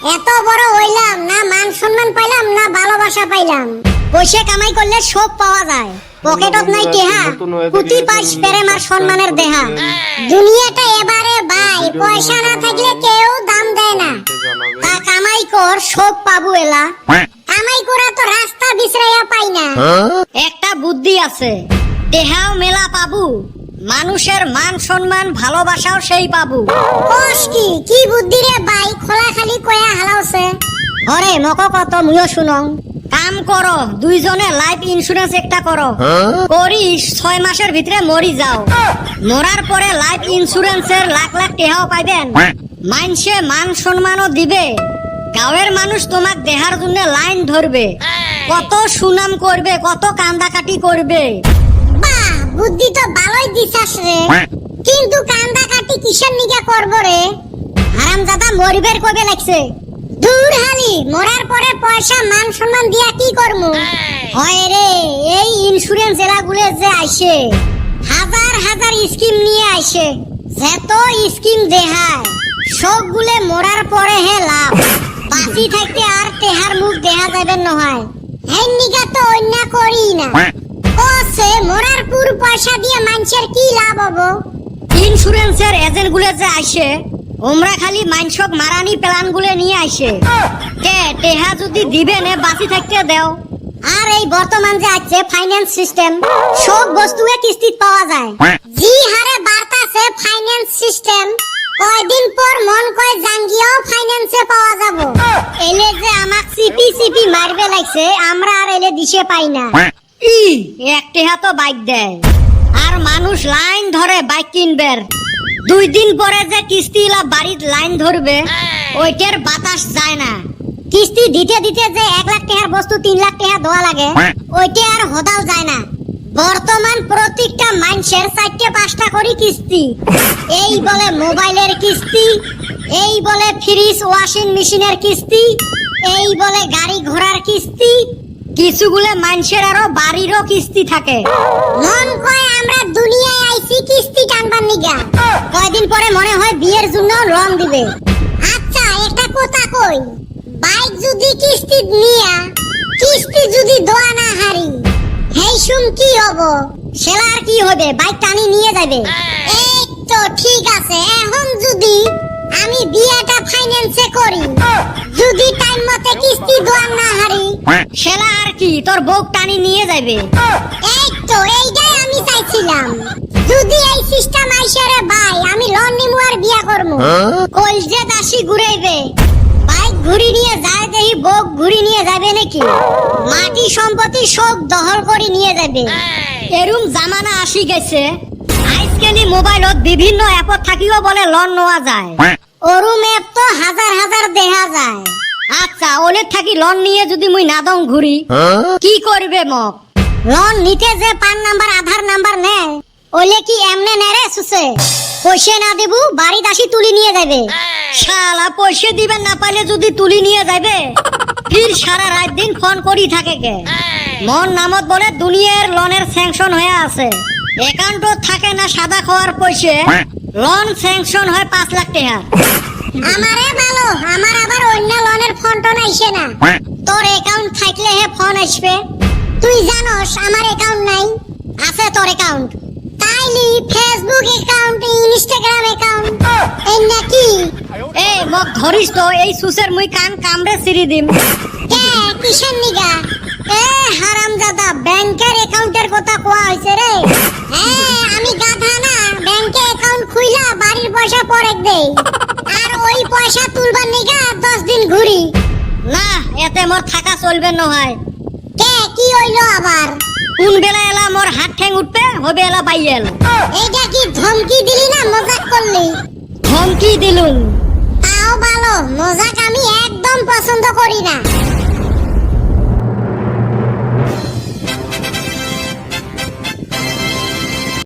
এত বড় হইলাম না, মান সম্মান পাইলাম না ভালোবাসা পাইলাম। পয়সা কামাই করলে সব পাওয়া যায়, পকেটত নাই টেহা, পুতি পাইস প্রেম আর সম্মানের দেহা। দুনিয়াটা এবারে ভাই, পয়সা না থাকলে কেউ দাম দেয় না। তা কামাই কর, সব পাবো এলা। কামাই করা তো রাস্তা বিছরাইয়া পাই না। একটা বুদ্ধি আছে, দেহাও মেলা পাবো, মানুষের মান সম্মান ভালোবাসাও সেই পাবো। কোষ কি বুদ্ধি রে ভাই, খোলা খালি কয়া হালাওছে। হরে মক কত মুইও শুনং। কাম করো, দুইজনে লাইফ ইন্সুরেন্স একটা করো, করিস 6 মাসের ভিতরে মরি যাও। মরার পরে লাইফ ইন্সুরেন্সের লাখ লাখ টাকাও পাইবেন, মানসে মান সম্মানও দিবে, গাঁয়ের মানুষ তোমাক দেহার জন্য লাইন ধরবে, কত সুনাম করবে, কত কান্দাকাটি করবে। বাহ, বুদ্ধি তো ভালোই দিছাস রে, কিন্তু কান্দা কাটি কিসের নিগা করব রে? হারামজাদা মরিবের কবে লাগছে? দূর হালি, মরার পরে পয়সা মান সম্মান দিয়া কি করমু? হয় রে, এই ইন্সুরেন্স এলাগুলো যে আইসে, হাজার হাজার স্কিম নিয়ে আইসে, যত স্কিম দেহায় সবগুলো মরার পরে হে লাভ, বাঁচি থাকতে আর তেহার মুখ দেখা যাবে নহয়। এই নিগা তো অন্য করি না। ওসে মরার পুর পয়সা দিয়ে মানুষের কি লাভ হবো? ইন্সুরেন্সের এজেন্ট গুলো যে আইসে, ওমরা খালি মানসক মারানি প্ল্যান গুলো নিয়ে আইসে, কে টেহা যদি দিবে নে বাঁচি থাকতে দেও। আর এই বর্তমান যে আছে ফাইন্যান্স সিস্টেম, সব বস্তুয়ে কিস্তিত পাওয়া যায়। জি হারে বাড়তাছে ফাইন্যান্স সিস্টেম, কয়দিন পর মন কয় জাঙ্গিয়াও ফাইন্যান্সে পাওয়া যাব। এলে যে আমাক সিপি সিপি মারবে লাগছে, আমরা আর এলে দিশে পাই না। এক টেহা তো বাইক দেয়, আর মানুষ লাইন ধরে বাইক কিনবে, 2 দিন পরে যে কিস্তি বাড়ির লাইন ধরবে, ওইটার বাতাস যায় না। কিস্তি দিতে দিতে যে 1 লাখ টাকার বস্তু 3 লাখ টাকা দেওয়া লাগে, ওইটা আর হদাল যায় না। বর্তমান প্রত্যেকটা মানুষের 4-5টা করে কিস্তি। এই বলে মোবাইলের কিস্তি, এই বলে ফ্রিজ ওয়াশিং মেশিনের কিস্তি, এই বলে গাড়ি ঘোড়ার কিস্তি, কিছুগুলো মানুষের আরো বাড়িরও কিস্তি থাকে। মন কয় আমরা দুনিয়ায় আইছি কিস্তি টানবার নিগা, কয়দিন পরে মনে হয় বিয়ের জন্য লোন দিবে। আচ্ছা একটা কথা কই, বাইক যদি কিস্তি নিয়া কিস্তি যদি দোয়া না হারি, হেই শুন কি হবো? সেলার কি হবে, বাইক টানি নিয়ে যাবে। এই তো ঠিক আছে, এখন যদি আমি বিয়েটা ফাইন্যান্সে করি, যদি টাইম মতে কিস্তি দোয়া না হারি, সেলা আর কি, তোর বউ টানি নিয়ে যাবে। এই তো এইটাই আমি চাইছিলাম। যদি এই সিস্টেম আইসে রে ভাই, আমি লোন নিমু আর বিয়া করমু। কলজে দাসি ঘুরাইবে, বাইক ঘুরি নিয়ে যায় দেখি, বউ ঘুরি নিয়ে যাবে নাকি? মাটি সম্পত্তি সব দখল করে নিয়ে যাবে। এরম জামানা আসি গেছে, আজকালি মোবাইলত বিভিন্ন অ্যাপত থাকিও বলে লোন নেওয়া যায়। ওরুম এপ তো হাজার হাজার দেখা যায়। আচ্ছা, ওলে থাকি লোন নিয়ে যদি মুই নাদং ঘুরি, কি করবে মক? লোন নিতে যে পান নাম্বার আধার নাম্বার নেয়, ওলে কি এমনে নেরে সুসে? পয়সা না দেবু বাড়ি দাসি তুলি নিয়ে যাবে। শালা পয়সা দিবেন না পাইলে যদি তুলি নিয়ে যাবে, ফির সারা রাত দিন ফোন করি থাকে কে? মন নামত বলে দুনিয়ার লোনের স্যাংশন হয়ে আছে, অ্যাকাউন্টও থাকে না সাদা খাওয়ার পয়সা, লোন স্যাংশন হয় 5 লাখ টাকা। আমারে ভালো, আমার আবার অন্য লোনের ফোন টোন আইসে না। তোর অ্যাকাউন্ট থাকলে হে ফোন আসবে। তুই জানোস আমার অ্যাকাউন্ট নাই? আছে তোর অ্যাকাউন্ট? তাইলি ফেসবুক অ্যাকাউন্ট, ইনস্টাগ্রাম অ্যাকাউন্ট এই নাকি? এই মক ধরিস তো, এই সুসের মুই কান কামড়ে ছিড়ি দিম। কে কিসের নিগা? এ হারামজাদা, ব্যাংকের অ্যাকাউন্টের কথা কোয়া হইছে রে। হ্যাঁ, আমি গাধা না, ব্যাংকে অ্যাকাউন্ট খুইলা বাড়ির পয়সা পরে দেই, আর ওই পয়সা তুলবার নিগা 10 দিন ঘুরি। না, এতে মোর থাকা চলবে নহয়। কে কি হইলো আবার? কোন বেলা এলা মোর হাত ঠ্যাং উঠবে, হবে এলা বাইয়েল। এইটা কি ধমকি দিলি না মজাক করলি? ধমকি দিলুম। তাও ভালো, মজাক আমি একদম পছন্দ করি না।